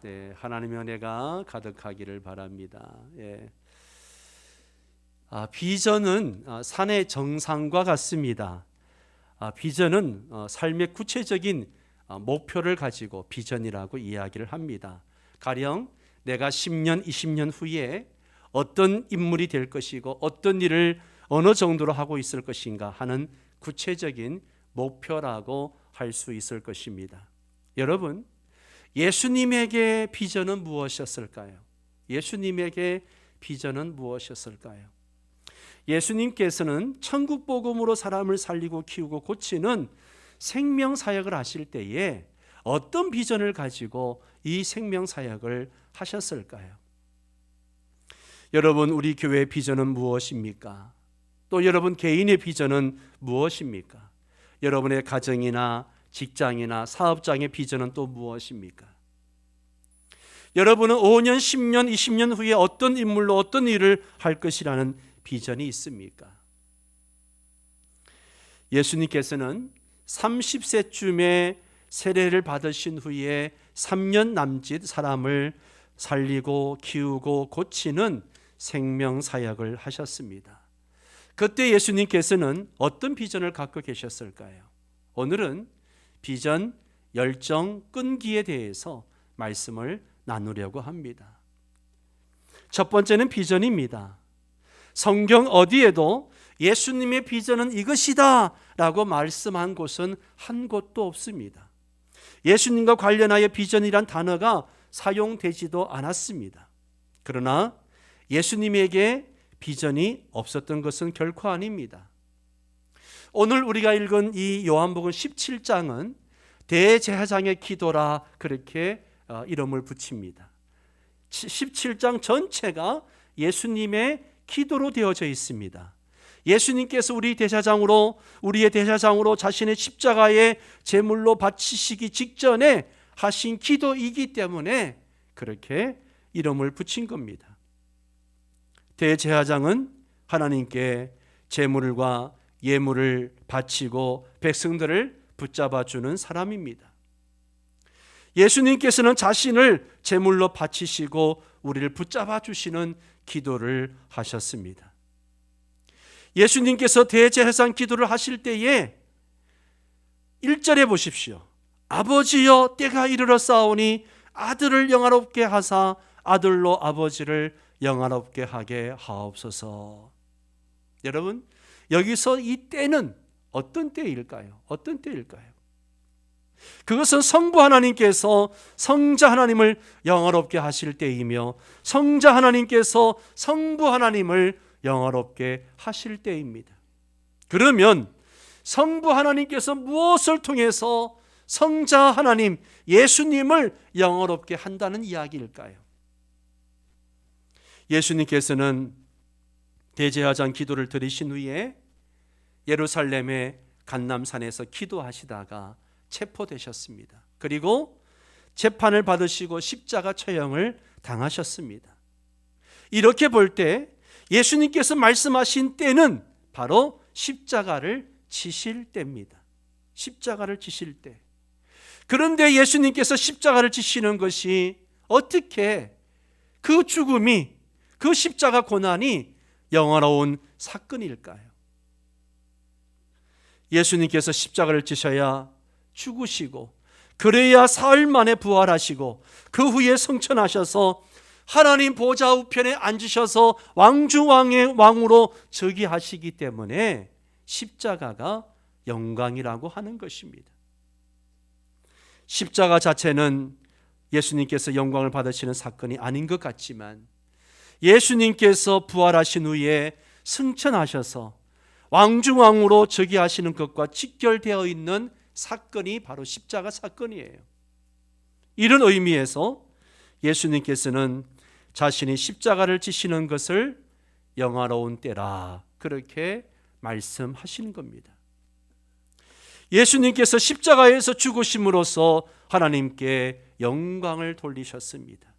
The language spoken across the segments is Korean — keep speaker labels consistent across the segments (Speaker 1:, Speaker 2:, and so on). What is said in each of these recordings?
Speaker 1: 네, 하나님의 은혜가 가득하기를 바랍니다. 예. 비전은 산의 정상과 같습니다. 비전은 삶의 구체적인 목표를 가지고 비전이라고 이야기를 합니다. 가령 내가 10년, 20년 후에 어떤 인물이 될 것이고 어떤 일을 어느 정도로 하고 있을 것인가 하는 구체적인 목표라고 할 수 있을 것입니다. 여러분, 예수님에게 비전은 무엇이었을까요? 예수님에게 비전은 무엇이었을까요? 예수님께서는 천국 복음으로 사람을 살리고 키우고 고치는 생명 사역을 하실 때에 어떤 비전을 가지고 이 생명 사역을 하셨을까요? 여러분, 우리 교회의 비전은 무엇입니까? 또 여러분 개인의 비전은 무엇입니까? 여러분의 가정이나 직장이나 사업장의 비전은 또 무엇입니까? 여러분은 5년, 10년, 20년 후에 어떤 인물로 어떤 일을 할 것이라는 비전이 있습니까? 예수님께서는 30세쯤에 세례를 받으신 후에 3년 남짓 사람을 살리고 키우고 고치는 생명 사역을 하셨습니다. 그때 예수님께서는 어떤 비전을 갖고 계셨을까요? 오늘은 비전, 열정, 끈기에 대해서 말씀을 나누려고 합니다. 첫 번째는 비전입니다. 성경 어디에도 예수님의 비전은 이것이다 라고 말씀한 곳은 한 곳도 없습니다. 예수님과 관련하여 비전이란 단어가 사용되지도 않았습니다. 그러나 예수님에게 비전이 없었던 것은 결코 아닙니다. 오늘 우리가 읽은 이 요한복음 17장은 대제사장의 기도라 그렇게 이름을 붙입니다. 17장 전체가 예수님의 기도로 되어져 있습니다. 예수님께서 우리의 대제사장으로 자신의 십자가의 제물로 바치시기 직전에 하신 기도이기 때문에 그렇게 이름을 붙인 겁니다. 대제사장은 하나님께 제물과 예물을 바치고 백성들을 붙잡아 주는 사람입니다. 예수님께서는 자신을 제물로 바치시고 우리를 붙잡아 주시는 기도를 하셨습니다. 예수님께서 대제사장 기도를 하실 때에 1절에 보십시오. 아버지여 때가 이르렀사오니 아들을 영화롭게 하사 아들로 아버지를 영화롭게 하게 하옵소서. 여러분, 여기서 이 때는 어떤 때일까요? 어떤 때일까요? 그것은 성부 하나님께서 성자 하나님을 영화롭게 하실 때이며 성자 하나님께서 성부 하나님을 영화롭게 하실 때입니다. 그러면 성부 하나님께서 무엇을 통해서 성자 하나님 예수님을 영화롭게 한다는 이야기일까요? 예수님께서는 대제사장 기도를 드리신 후에 예루살렘의 감람산에서 기도하시다가 체포되셨습니다. 그리고 재판을 받으시고 십자가 처형을 당하셨습니다. 이렇게 볼 때 예수님께서 말씀하신 때는 바로 십자가를 지실 때입니다. 십자가를 지실 때. 그런데 예수님께서 십자가를 지시는 것이 어떻게 그 죽음이, 그 십자가 고난이 영화로운 사건일까요? 예수님께서 십자가를 지셔야 죽으시고 그래야 사흘 만에 부활하시고 그 후에 승천하셔서 하나님 보좌 우편에 앉으셔서 왕중왕의 왕으로 즉위하시기 때문에 십자가가 영광이라고 하는 것입니다. 십자가 자체는 예수님께서 영광을 받으시는 사건이 아닌 것 같지만 예수님께서 부활하신 후에 승천하셔서 왕중왕으로 즉위하시는 것과 직결되어 있는 사건이 바로 십자가 사건이에요. 이런 의미에서 예수님께서는 자신이 십자가를 지시는 것을 영화로운 때라 그렇게 말씀하시는 겁니다. 예수님께서 십자가에서 죽으심으로써 하나님께 영광을 돌리셨습니다.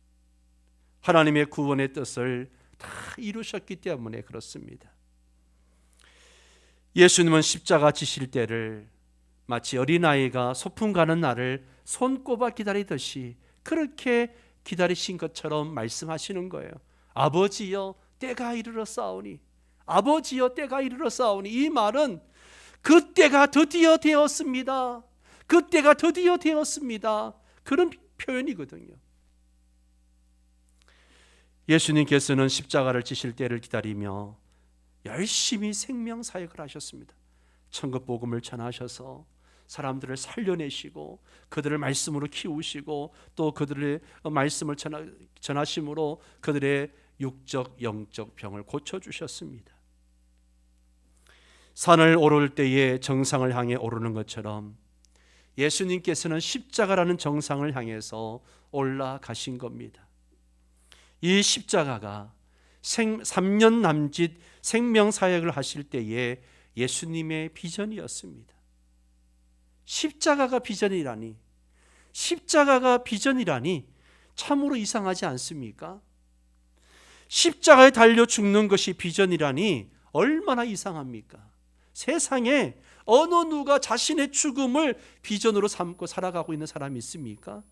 Speaker 1: 하나님의 구원의 뜻을 다 이루셨기 때문에 그렇습니다. 예수님은 십자가 지실 때를 마치 어린아이가 소풍 가는 날을 손꼽아 기다리듯이 그렇게 기다리신 것처럼 말씀하시는 거예요. 아버지여 때가 이르렀사오니, 아버지여 때가 이르렀사오니. 이 말은 그때가 드디어 되었습니다. 그때가 드디어 되었습니다. 그런 표현이거든요. 예수님께서는 십자가를 지실 때를 기다리며 열심히 생명사역을 하셨습니다. 천국 복음을 전하셔서 사람들을 살려내시고 그들을 말씀으로 키우시고 또 그들의 말씀을 전하심으로 그들의 육적 영적 병을 고쳐주셨습니다. 산을 오를 때에 정상을 향해 오르는 것처럼 예수님께서는 십자가라는 정상을 향해서 올라가신 겁니다. 이 십자가가 3년 남짓 생명사역을 하실 때에 예수님의 비전이었습니다. 십자가가 비전이라니, 십자가가 비전이라니 참으로 이상하지 않습니까? 십자가에 달려 죽는 것이 비전이라니 얼마나 이상합니까? 세상에 어느 누가 자신의 죽음을 비전으로 삼고 살아가고 있는 사람이 있습니까?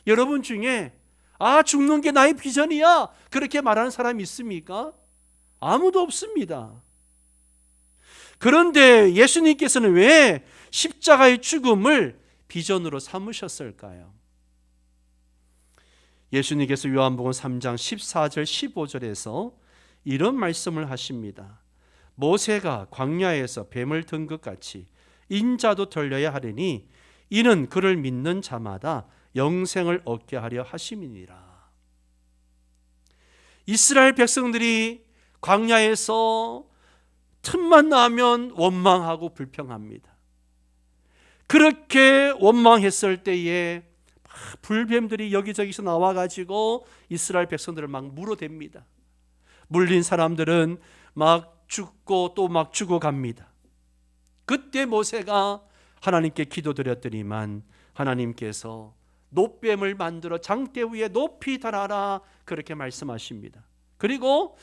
Speaker 1: 여러분 중에 죽는 게 나의 비전이야 그렇게 말하는 사람이 있습니까? 아무도 없습니다. 그런데 예수님께서는 왜 십자가의 죽음을 비전으로 삼으셨을까요? 예수님께서 요한복음 3장 14절 15절에서 이런 말씀을 하십니다. 모세가 광야에서 뱀을 든 것 같이 인자도 들려야 하리니 이는 그를 믿는 자마다 영생을 얻게 하려 하심이니라. 이스라엘 백성들이 광야에서 틈만 나면 원망하고 불평합니다. 그렇게 원망했을 때에 불뱀들이 여기저기서 나와가지고 이스라엘 백성들을 막 물어댑니다. 물린 사람들은 막 죽고 또 막 죽어갑니다. 그때 모세가 하나님께 기도드렸더니만 하나님께서 놋뱀을 만들어 장대 위에 높이 달아라 그렇게 말씀하십니다. 그리고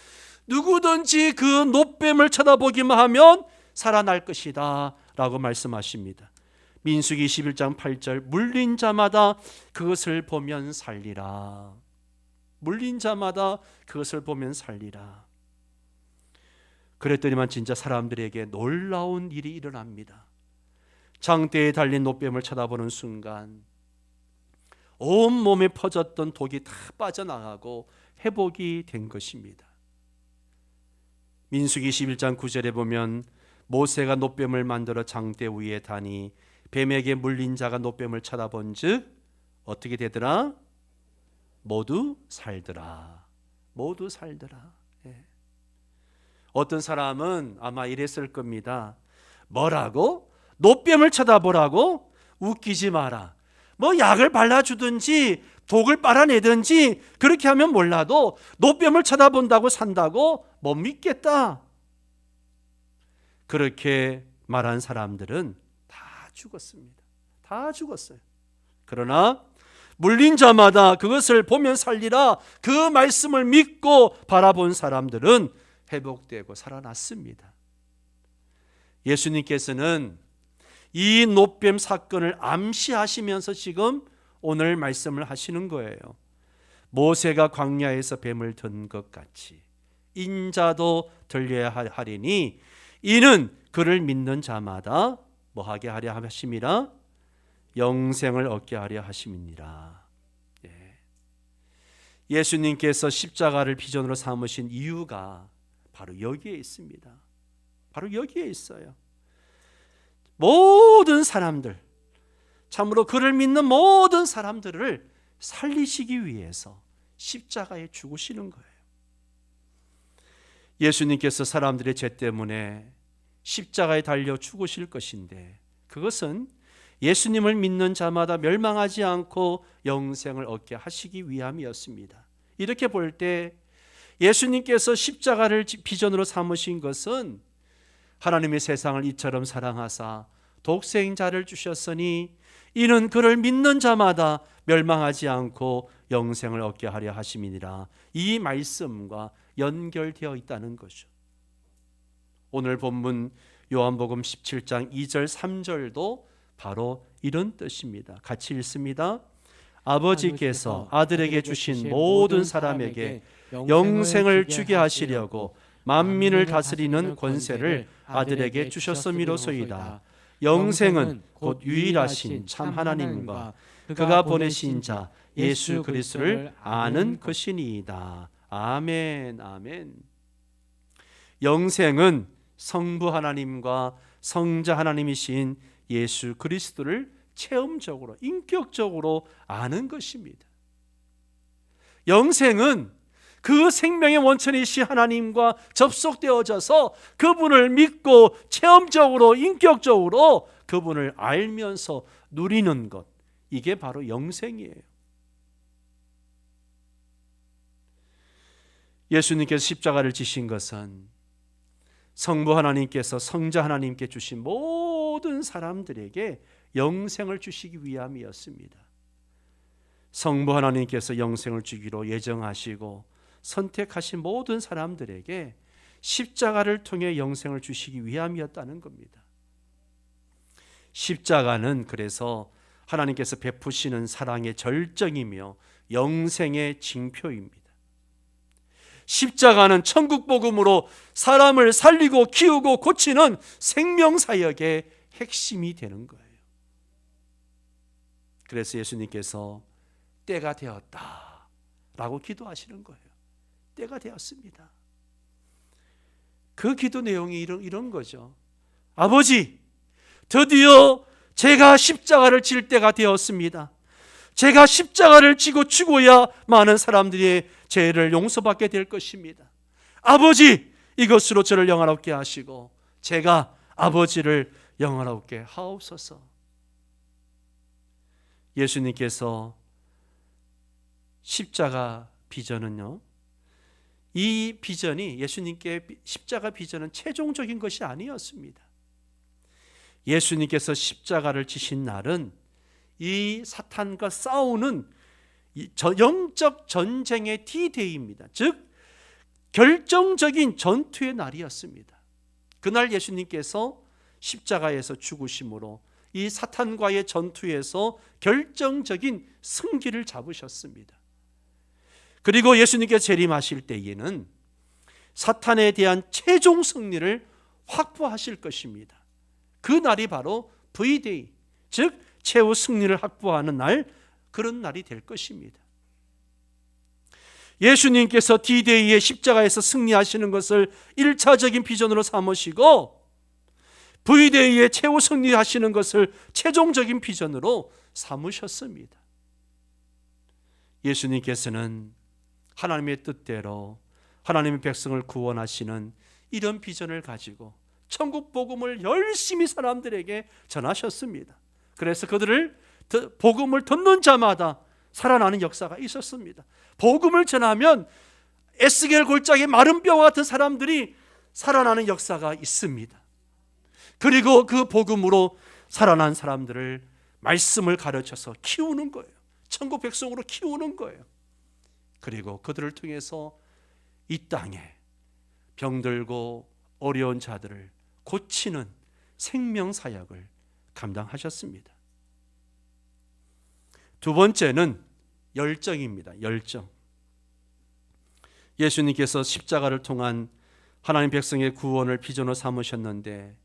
Speaker 1: 누구든지 그 놋뱀을 쳐다보기만 하면 살아날 것이다 라고 말씀하십니다. 민수기 21장 8절 물린 자마다 그것을 보면 살리라. 물린 자마다 그것을 보면 살리라. 그랬더니만 진짜 사람들에게 놀라운 일이 일어납니다. 장대에 달린 놋뱀을 쳐다보는 순간 온몸에 퍼졌던 독이 다 빠져나가고 회복이 된 것입니다. 민수기 21장 9절에 보면 모세가 놋뱀을 만들어 장대 위에 다니 뱀에게 물린 자가 놋뱀을 쳐다본 즉 어떻게 되더라? 모두 살더라. 모두 살더라. 예. 어떤 사람은 아마 이랬을 겁니다. 뭐라고? 놋뱀을 쳐다보라고? 웃기지 마라. 뭐 약을 발라주든지 독을 빨아내든지 그렇게 하면 몰라도 놋뱀을 쳐다본다고 산다고 못 믿겠다. 그렇게 말한 사람들은 다 죽었습니다. 다 죽었어요. 그러나 물린 자마다 그것을 보면 살리라 그 말씀을 믿고 바라본 사람들은 회복되고 살아났습니다. 예수님께서는 이 놋뱀 사건을 암시하시면서 지금 오늘 말씀을 하시는 거예요. 모세가 광야에서 뱀을 든 것 같이 인자도 들려야 하리니 이는 그를 믿는 자마다 뭐하게 하려 하심이라? 영생을 얻게 하려 하심이니라. 예수님께서 십자가를 비전으로 삼으신 이유가 바로 여기에 있습니다. 바로 여기에 있어요. 모든 사람들, 참으로 그를 믿는 모든 사람들을 살리시기 위해서 십자가에 죽으시는 거예요. 예수님께서 사람들의 죄 때문에 십자가에 달려 죽으실 것인데 그것은 예수님을 믿는 자마다 멸망하지 않고 영생을 얻게 하시기 위함이었습니다. 이렇게 볼 때 예수님께서 십자가를 비전으로 삼으신 것은 하나님의 세상을 이처럼 사랑하사 독생자를 주셨으니 이는 그를 믿는 자마다 멸망하지 않고 영생을 얻게 하려 하심이니라. 이 말씀과 연결되어 있다는 거죠. 오늘 본문 요한복음 17장 2절 3절도 바로 이런 뜻입니다. 같이 읽습니다. 아버지께서 아들에게 주신 모든 사람에게 영생을 주게 하시려고 만민을 다스리는 권세를 아들에게 주셨음이로소이다. 영생은 곧 유일하신 참 하나님과 그가 보내신 자 예수 그리스도를 아는 것이니이다. 아멘, 아멘. 영생은 성부 하나님과 성자 하나님이신 예수 그리스도를 체험적으로, 인격적으로 아는 것입니다. 영생은 그 생명의 원천이신 하나님과 접속되어져서 그분을 믿고 체험적으로, 인격적으로 그분을 알면서 누리는 것, 이게 바로 영생이에요. 예수님께서 십자가를 지신 것은 성부 하나님께서 성자 하나님께 주신 모든 사람들에게 영생을 주시기 위함이었습니다. 성부 하나님께서 영생을 주기로 예정하시고 선택하신 모든 사람들에게 십자가를 통해 영생을 주시기 위함이었다는 겁니다. 십자가는 그래서 하나님께서 베푸시는 사랑의 절정이며 영생의 징표입니다. 십자가는 천국 복음으로 사람을 살리고 키우고 고치는 생명사역의 핵심이 되는 거예요. 그래서 예수님께서 때가 되었다 라고 기도하시는 거예요. 때가 되었습니다. 그 기도 내용이 이런 거죠. 아버지, 드디어 제가 십자가를 질 때가 되었습니다. 제가 십자가를 지고 죽어야 많은 사람들의 죄를 용서받게 될 것입니다. 아버지, 이것으로 저를 영화롭게 하시고 제가 아버지를 영화롭게 하옵소서. 예수님께서 십자가 비전은요, 이 비전이 예수님께 십자가 비전은 최종적인 것이 아니었습니다. 예수님께서 십자가를 지신 날은 이 사탄과 싸우는 영적 전쟁의 D-Day입니다. 즉 결정적인 전투의 날이었습니다. 그날 예수님께서 십자가에서 죽으심으로 이 사탄과의 전투에서 결정적인 승기를 잡으셨습니다. 그리고 예수님께서 재림하실 때에는 사탄에 대한 최종 승리를 확보하실 것입니다. 그 날이 바로 V-Day, 즉 최후 승리를 확보하는 날, 그런 날이 될 것입니다. 예수님께서 D-Day의 십자가에서 승리하시는 것을 1차적인 비전으로 삼으시고 V-Day의 최후 승리하시는 것을 최종적인 비전으로 삼으셨습니다. 예수님께서는 하나님의 뜻대로 하나님의 백성을 구원하시는 이런 비전을 가지고 천국 복음을 열심히 사람들에게 전하셨습니다. 그래서 그들을 복음을 듣는 자마다 살아나는 역사가 있었습니다. 복음을 전하면 에스겔 골짜기 마른 뼈와 같은 사람들이 살아나는 역사가 있습니다. 그리고 그 복음으로 살아난 사람들을 말씀을 가르쳐서 키우는 거예요. 천국 백성으로 키우는 거예요. 그리고 그들을 통해서 이 땅에 병들고 어려운 자들을 고치는 생명사역을 감당하셨습니다. 두 번째는 열정입니다. 열정. 예수님께서 십자가를 통한 하나님 백성의 구원을 비전으로 삼으셨는데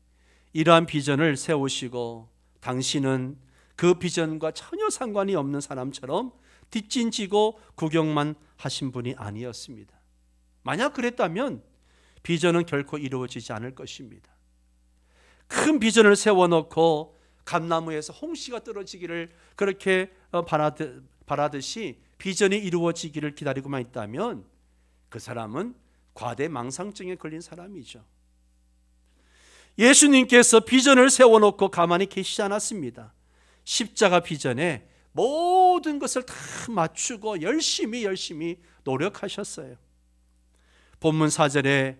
Speaker 1: 이러한 비전을 세우시고 당신은 그 비전과 전혀 상관이 없는 사람처럼 뒷짐지고 구경만 하신 분이 아니었습니다. 만약 그랬다면 비전은 결코 이루어지지 않을 것입니다. 큰 비전을 세워놓고 감나무에서 홍시가 떨어지기를 그렇게 바라듯이 비전이 이루어지기를 기다리고만 있다면 그 사람은 과대 망상증에 걸린 사람이죠. 예수님께서 비전을 세워놓고 가만히 계시지 않았습니다. 십자가 비전에 모든 것을 다 맞추고 열심히 노력하셨어요. 본문 4절에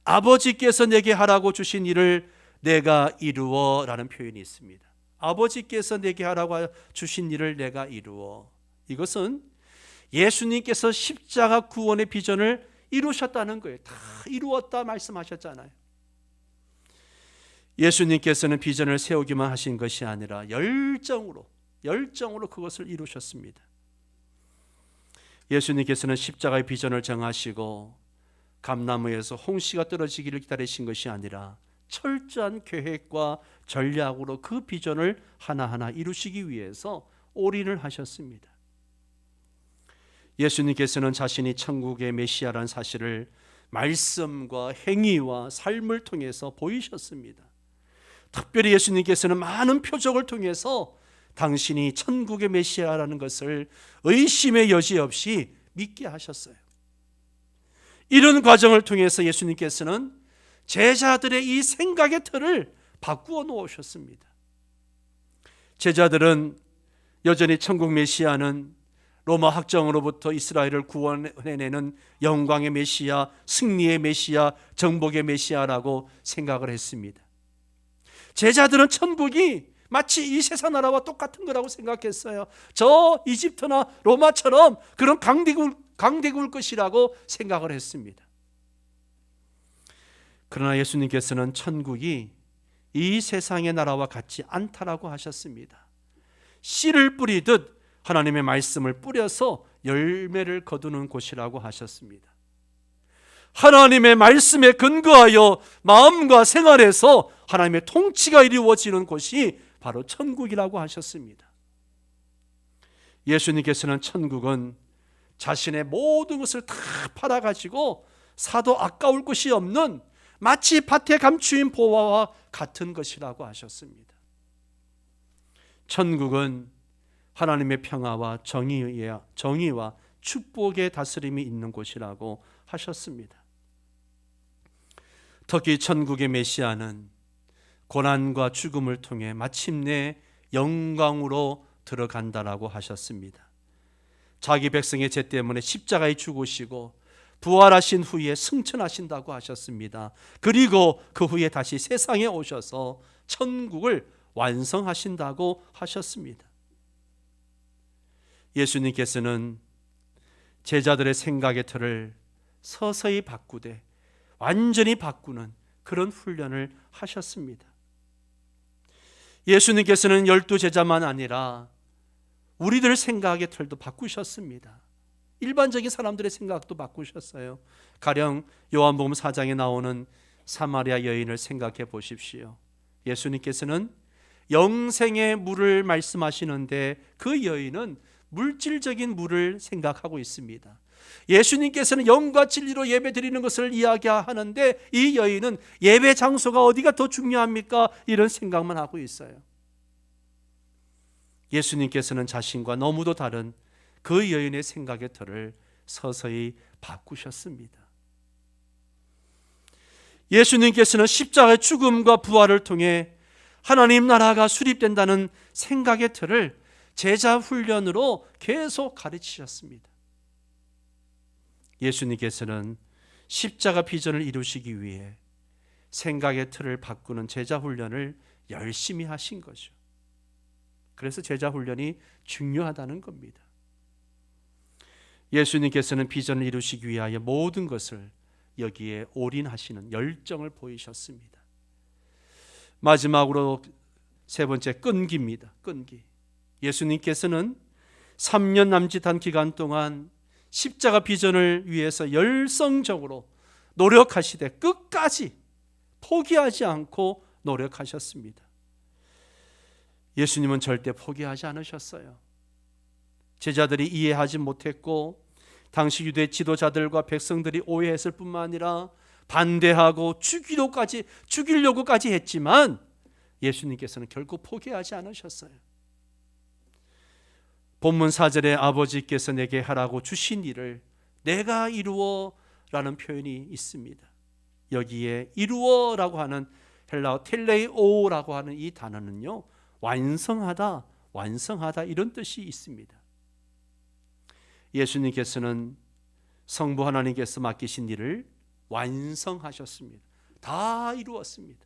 Speaker 1: 아버지께서 내게 하라고 주신 일을 내가 이루어 라는 표현이 있습니다. 아버지께서 내게 하라고 주신 일을 내가 이루어. 이것은 예수님께서 십자가 구원의 비전을 이루셨다는 거예요. 다 이루었다 말씀하셨잖아요. 예수님께서는 비전을 세우기만 하신 것이 아니라 열정으로 그것을 이루셨습니다. 예수님께서는 십자가의 비전을 정하시고 감나무에서 홍시가 떨어지기를 기다리신 것이 아니라 철저한 계획과 전략으로 그 비전을 하나하나 이루시기 위해서 올인을 하셨습니다. 예수님께서는 자신이 천국의 메시아라는 사실을 말씀과 행위와 삶을 통해서 보이셨습니다. 특별히 예수님께서는 많은 표적을 통해서 당신이 천국의 메시아라는 것을 의심의 여지 없이 믿게 하셨어요. 이런 과정을 통해서 예수님께서는 제자들의 이 생각의 틀을 바꾸어 놓으셨습니다. 제자들은 여전히 천국 메시아는 로마 학정으로부터 이스라엘을 구원해내는 영광의 메시아, 승리의 메시아, 정복의 메시아라고 생각을 했습니다. 제자들은 천국이 마치 이 세상 나라와 똑같은 거라고 생각했어요. 저 이집트나 로마처럼 그런 강대국일 것이라고 생각을 했습니다. 그러나 예수님께서는 천국이 이 세상의 나라와 같지 않다라고 하셨습니다. 씨를 뿌리듯 하나님의 말씀을 뿌려서 열매를 거두는 곳이라고 하셨습니다. 하나님의 말씀에 근거하여 마음과 생활에서 하나님의 통치가 이루어지는 곳이 바로 천국이라고 하셨습니다. 예수님께서는 천국은 자신의 모든 것을 다 팔아가지고 사도 아까울 것이 없는 마치 밭에 감추인 보화와 같은 것이라고 하셨습니다. 천국은 하나님의 평화와 정의와 축복의 다스림이 있는 곳이라고 하셨습니다. 특히 천국의 메시아는 고난과 죽음을 통해 마침내 영광으로 들어간다라고 하셨습니다. 자기 백성의 죄 때문에 십자가에 죽으시고 부활하신 후에 승천하신다고 하셨습니다. 그리고 그 후에 다시 세상에 오셔서 천국을 완성하신다고 하셨습니다. 예수님께서는 제자들의 생각의 틀을 서서히 바꾸되 완전히 바꾸는 그런 훈련을 하셨습니다. 예수님께서는 12제자만 아니라 우리들 생각의 틀도 바꾸셨습니다. 일반적인 사람들의 생각도 바꾸셨어요. 가령 요한복음 4장에 나오는 사마리아 여인을 생각해 보십시오. 예수님께서는 영생의 물을 말씀하시는데 그 여인은 물질적인 물을 생각하고 있습니다. 예수님께서는 영과 진리로 예배 드리는 것을 이야기하는데 이 여인은 예배 장소가 어디가 더 중요합니까? 이런 생각만 하고 있어요. 예수님께서는 자신과 너무도 다른 그 여인의 생각의 틀을 서서히 바꾸셨습니다. 예수님께서는 십자가의 죽음과 부활을 통해 하나님 나라가 수립된다는 생각의 틀을 제자 훈련으로 계속 가르치셨습니다. 예수님께서는 십자가 비전을 이루시기 위해 생각의 틀을 바꾸는 제자 훈련을 열심히 하신 거죠. 그래서 제자 훈련이 중요하다는 겁니다. 예수님께서는 비전을 이루시기 위하여 모든 것을 여기에 올인하시는 열정을 보이셨습니다. 마지막으로 세 번째, 끈기입니다. 끈기. 예수님께서는 3년 남짓한 기간 동안 십자가 비전을 위해서 열성적으로 노력하시되 끝까지 포기하지 않고 노력하셨습니다. 예수님은 절대 포기하지 않으셨어요. 제자들이 이해하지 못했고 당시 유대 지도자들과 백성들이 오해했을 뿐만 아니라 반대하고 죽이려고까지 했지만 예수님께서는 결국 포기하지 않으셨어요. 본문 4절에 아버지께서 내게 하라고 주신 일을 내가 이루어 라는 표현이 있습니다. 여기에 이루어라고 하는 헬라어 텔레오라고 하는 이 단어는요, 완성하다 이런 뜻이 있습니다. 예수님께서는 성부 하나님께서 맡기신 일을 완성하셨습니다. 다 이루었습니다.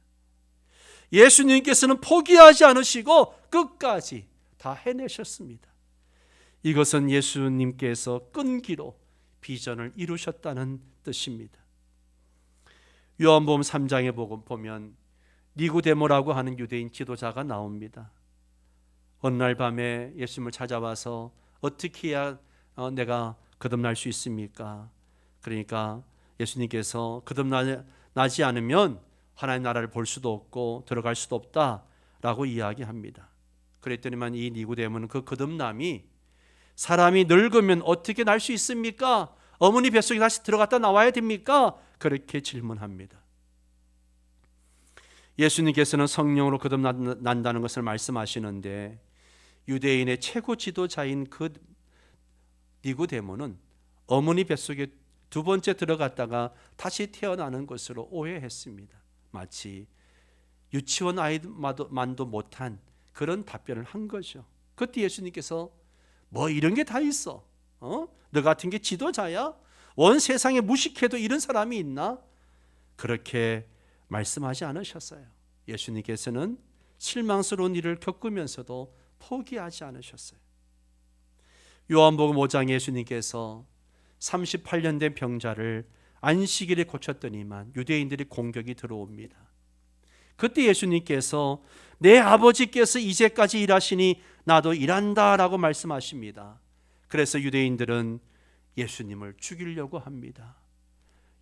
Speaker 1: 예수님께서는 포기하지 않으시고 끝까지 다 해내셨습니다. 이것은 예수님께서 끈기로 비전을 이루셨다는 뜻입니다. 요한복음 3장에 보면 니고데모라고 하는 유대인 지도자가 나옵니다. 어느 날 밤에 예수님을 찾아와서 어떻게 해야 내가 거듭날 수 있습니까? 그러니까 예수님께서 거듭나지 않으면 하나님 나라를 볼 수도 없고 들어갈 수도 없다라고 이야기합니다. 그랬더니만 이 니고데모는 그 거듭남이 사람이 늙으면 어떻게 날 수 있습니까? 어머니 뱃속에 다시 들어갔다 나와야 됩니까? 그렇게 질문합니다. 예수님께서는 성령으로 거듭난다는 것을 말씀하시는데 유대인의 최고 지도자인 그 니고데모는 어머니 뱃속에 두 번째 들어갔다가 다시 태어나는 것으로 오해했습니다. 마치 유치원 아이만도 못한 그런 답변을 한 거죠. 그때 예수님께서 뭐 이런 게 다 있어? 너 같은 게 지도자야? 온 세상에 무식해도 이런 사람이 있나? 그렇게 말씀하지 않으셨어요. 예수님께서는 실망스러운 일을 겪으면서도 포기하지 않으셨어요. 요한복음 5장에 예수님께서 38년 된 병자를 안식일에 고쳤더니만 유대인들이 공격이 들어옵니다. 그때 예수님께서 내 아버지께서 이제까지 일하시니 나도 일한다라고 말씀하십니다. 그래서 유대인들은 예수님을 죽이려고 합니다.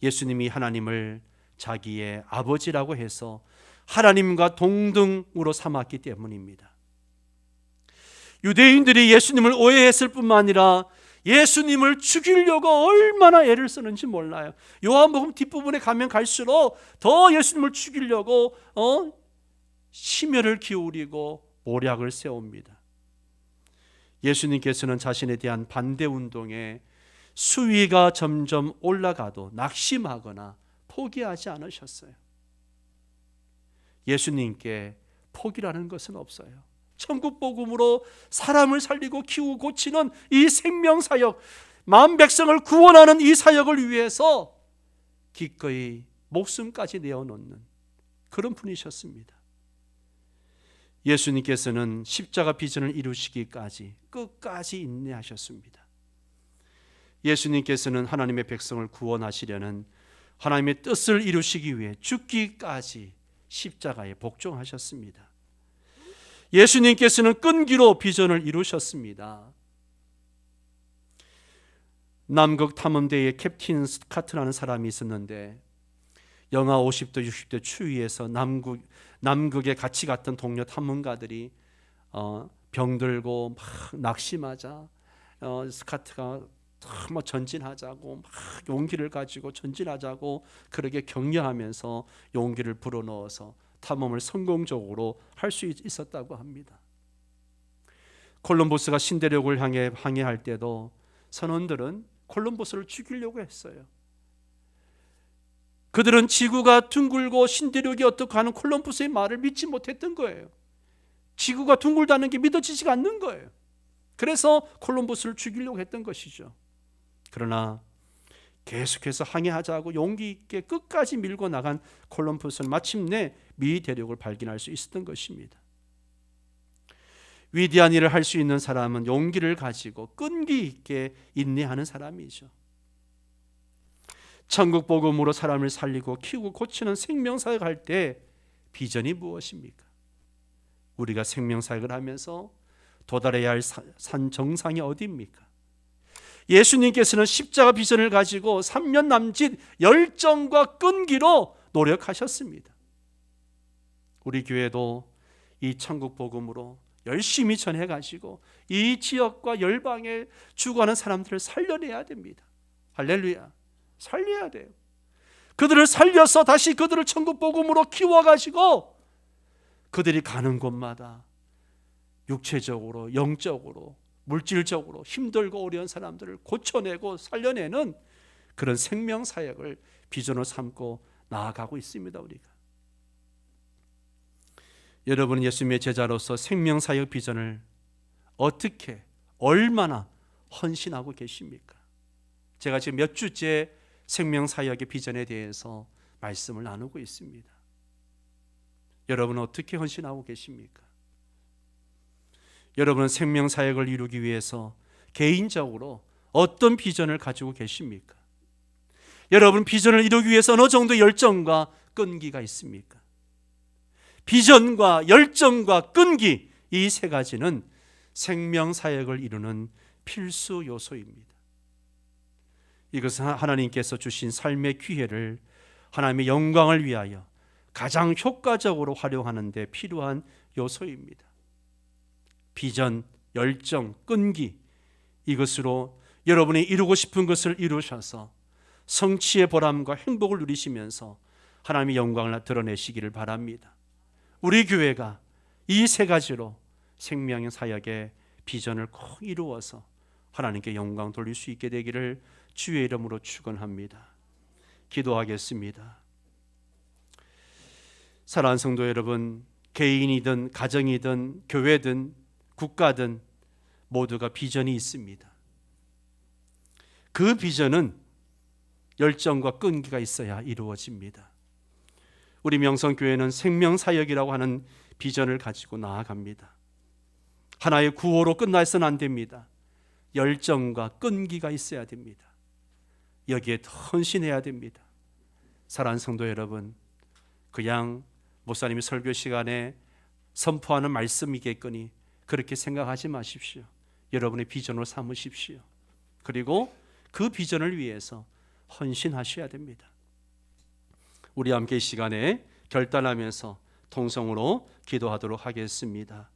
Speaker 1: 예수님이 하나님을 자기의 아버지라고 해서 하나님과 동등으로 삼았기 때문입니다. 유대인들이 예수님을 오해했을 뿐만 아니라 예수님을 죽이려고 얼마나 애를 쓰는지 몰라요. 요한복음 뒷부분에 가면 갈수록 더 예수님을 죽이려고 심혈을 기울이고 모략을 세웁니다. 예수님께서는 자신에 대한 반대 운동에 수위가 점점 올라가도 낙심하거나 포기하지 않으셨어요. 예수님께 포기라는 것은 없어요. 천국 복음으로 사람을 살리고 키우고 고치는 이 생명사역, 만 백성을 구원하는 이 사역을 위해서 기꺼이 목숨까지 내어놓는 그런 분이셨습니다. 예수님께서는 십자가 비전을 이루시기까지 끝까지 인내하셨습니다. 예수님께서는 하나님의 백성을 구원하시려는 하나님의 뜻을 이루시기 위해 죽기까지 십자가에 복종하셨습니다. 예수님께서는 끈기로 비전을 이루셨습니다. 남극 탐험대에 캡틴 스카트라는 사람이 있었는데 영하 50도 60도 추위에서 남극에 같이 갔던 동료 탐험가들이 병들고 막 낙심하자 스카트가 뭐 전진하자고 막 용기를 가지고 전진하자고 그렇게 격려하면서 용기를 불어넣어서 탐험을 성공적으로 할 수 있었다고 합니다. 콜럼버스가 신대륙을 향해 항해할 때도 선원들은 콜럼버스를 죽이려고 했어요. 그들은 지구가 둥글고 신대륙이 어떻고 하는 콜럼버스의 말을 믿지 못했던 거예요. 지구가 둥글다는 게 믿어지지가 않는 거예요. 그래서 콜럼버스를 죽이려고 했던 것이죠. 그러나 계속해서 항해하자고 용기 있게 끝까지 밀고 나간 콜럼버스는 마침내 미 대륙을 발견할 수 있었던 것입니다. 위대한 일을 할 수 있는 사람은 용기를 가지고 끈기 있게 인내하는 사람이죠. 천국 복음으로 사람을 살리고 키우고 고치는 생명사역을 할 때 비전이 무엇입니까? 우리가 생명사역을 하면서 도달해야 할 산 정상이 어디입니까? 예수님께서는 십자가 비전을 가지고 3년 남짓 열정과 끈기로 노력하셨습니다. 우리 교회도 이 천국 복음으로 열심히 전해가지고 이 지역과 열방에 죽어가는 사람들을 살려내야 됩니다. 할렐루야. 살려야 돼요. 그들을 살려서 다시 그들을 천국 복음으로 키워가지고 그들이 가는 곳마다 육체적으로 영적으로 물질적으로 힘들고 어려운 사람들을 고쳐내고 살려내는 그런 생명사역을 비전으로 삼고 나아가고 있습니다. 우리가 여러분은 예수님의 제자로서 생명사역 비전을 어떻게 얼마나 헌신하고 계십니까? 제가 지금 몇 주째 생명사역의 비전에 대해서 말씀을 나누고 있습니다. 여러분은 어떻게 헌신하고 계십니까? 여러분은 생명사역을 이루기 위해서 개인적으로 어떤 비전을 가지고 계십니까? 여러분 비전을 이루기 위해서 어느 정도 열정과 끈기가 있습니까? 비전과 열정과 끈기, 이 세 가지는 생명사역을 이루는 필수 요소입니다. 이것은 하나님께서 주신 삶의 기회를 하나님의 영광을 위하여 가장 효과적으로 활용하는 데 필요한 요소입니다. 비전, 열정, 끈기, 이것으로 여러분이 이루고 싶은 것을 이루셔서 성취의 보람과 행복을 누리시면서 하나님의 영광을 드러내시기를 바랍니다. 우리 교회가 이 세 가지로 생명의 사역의 비전을 꼭 이루어서 하나님께 영광 돌릴 수 있게 되기를 주의 이름으로 축원합니다. 기도하겠습니다. 사랑하는 성도 여러분, 개인이든 가정이든 교회든 국가든 모두가 비전이 있습니다. 그 비전은 열정과 끈기가 있어야 이루어집니다. 우리 명성교회는 생명사역이라고 하는 비전을 가지고 나아갑니다. 하나의 구호로 끝나서는 안 됩니다. 열정과 끈기가 있어야 됩니다. 여기에 헌신해야 됩니다. 사랑하는 성도 여러분, 그냥 목사님이 설교 시간에 선포하는 말씀이겠거니 그렇게 생각하지 마십시오. 여러분의 비전으로 삼으십시오. 그리고 그 비전을 위해서 헌신하셔야 됩니다. 우리 함께 이 시간에 결단하면서 통성으로 기도하도록 하겠습니다.